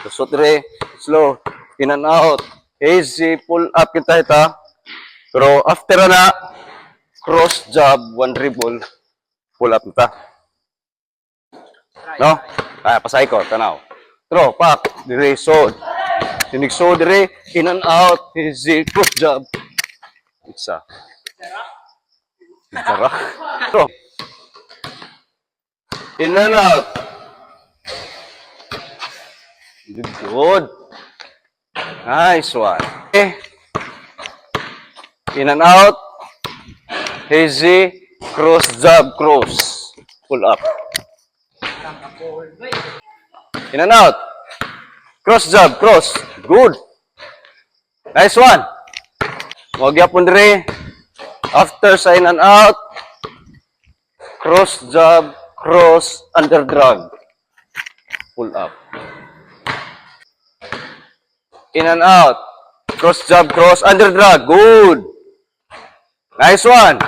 Tusot dire, slow, in and out. Easy, pull up kita ita. Pero after na, cross jab, one dribble, pull up kita. No? Kaya pasay ko, tanaw. Throw, pak, dire, sod. Tinig sod dire, in and out, easy, cross jab. Isa. Sarap. Throw. In and out. Good. Nice one. Okay. In and out. Easy. Cross, jab, cross. Pull up. In and out. Cross, jab, cross. Good. Nice one. Huwag yapon dire. After sa in and out. Cross, jab, cross, under drag. Pull up. In and out. Cross, jab, cross, under drag. Good. Nice one.